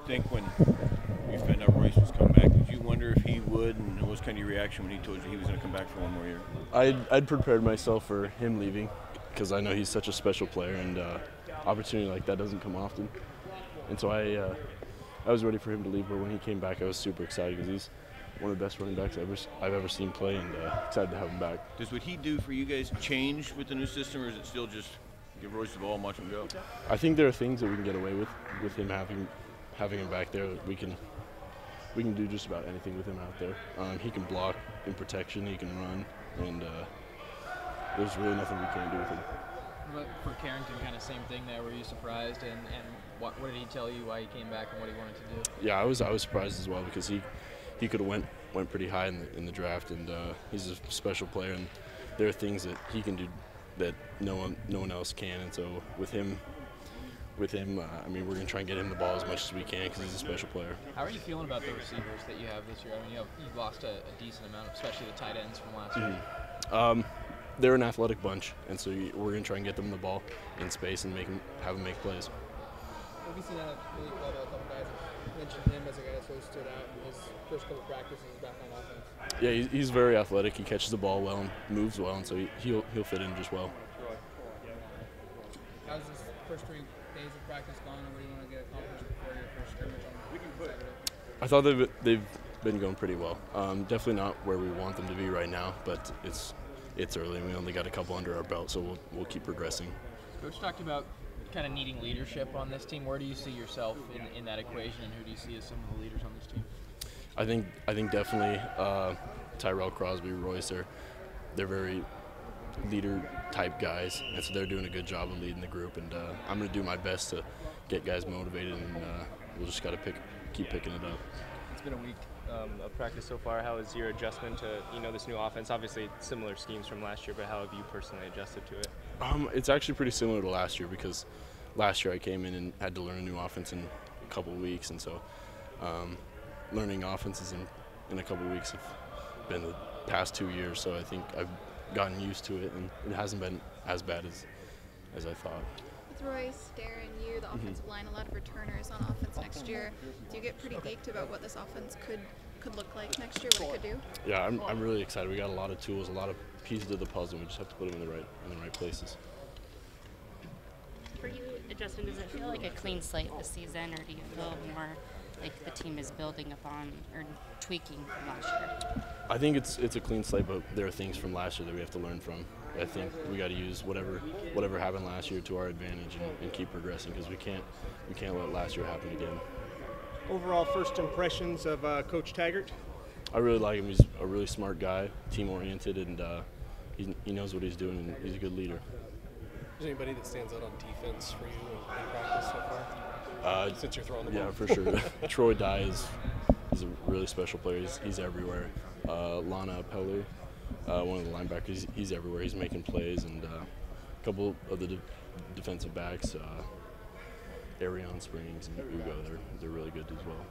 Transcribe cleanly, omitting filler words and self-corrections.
think when you found out Royce was coming back? Did you wonder if he would, and what was kind of your reaction when he told you he was going to come back for one more year? I'd prepared myself for him leaving because I know he's such a special player, and opportunity like that doesn't come often. And so I was ready for him to leave, but when he came back, I was super excited because he's one of the best running backs I've ever seen play, and excited to have him back. Does what he do for you guys change with the new system, or is it still just give Royce the ball and watch him go? I think there are things that we can get away with him having him back there. We can do just about anything with him out there. He can block in protection, he can run, and there's really nothing we can't do with him. But for Carrington, kind of same thing there. Were you surprised, and what did he tell you why he came back and what he wanted to do? Yeah, I was surprised as well because he could have went pretty high in the draft, and he's a special player, and there are things that he can do that no one else can. And so with him, I mean, we're going to try and get him the ball as much as we can because he's a special plaer. How are you feeling about the receivers that you have this year? I mean, you've lost a decent amount, especially the tight ends from last year. They're an athletic bunch, and so we're going to try and get them the ball in space and have them make plays. We've seen that really well by a couple guys. You mentioned him as a guy that's really stood out in his first couple practices back on offense. Yeah, he's very athletic. He catches the ball well and moves well, and so he'll fit in just well. How's this first 3 days of practice gone, and what do you want to get accomplished before your first scrimmage on Saturday? I thought they've been going pretty well. Definitely not where we want them to be right now, but it's early, and we only got a couple under our belt, so we'll keep progressing. Coach talked about kind of needing leadership on this team. Where do you see yourself in that equation, and who do you see as some of the leaders on this team? I think definitely Tyrell, Crosby, Royce, they're very leader-type guys, and so they're doing a good job of leading the group, and I'm going to do my best to get guys motivated, and we'll just got to keep picking it up. It's been a week of practice so far. How is your adjustment to this new offense? Obviously similar schemes from last year, but how have you personally adjusted to it? It's actually pretty similar to last year because last year I came in and had to learn a new offense in a couple of weeks, and so learning offenses in a couple of weeks have been the past 2 years, so I think I've gotten used to it, and it hasn't been as bad as I thought. With Royce, Darren, you, the offensive line, a lot of returners on offense next year. Do you get pretty geeked about what this offense could look like next year, what it could do? Yeah, I'm really excited. We got a lot of tools, a lot of pieces of the puzzle. We just have to put them in the right places. For you, Justin, does it feel like a clean slate this season, or do you feel more like the team is building upon or tweaking from last year? I think it's a clean slate, but there are things from last year that we have to learn from. I think we got to use whatever happened last year to our advantage and keep progressing because we can't let last year happen again. Overall, first impressions of Coach Taggart? I really like him. He's a really smart guy, team-oriented, and he knows what he's doing, and he's a good leader. Is there anybody that stands out on defense for you in practice so far? Since you're throwing the ball. Yeah, for sure. Troy Dye is a really special player. He's everywhere. Lana Pellu, one of the linebackers, he's everywhere. He's making plays, and a couple of the defensive backs, Arion Springs and Ugo, they're really good as well.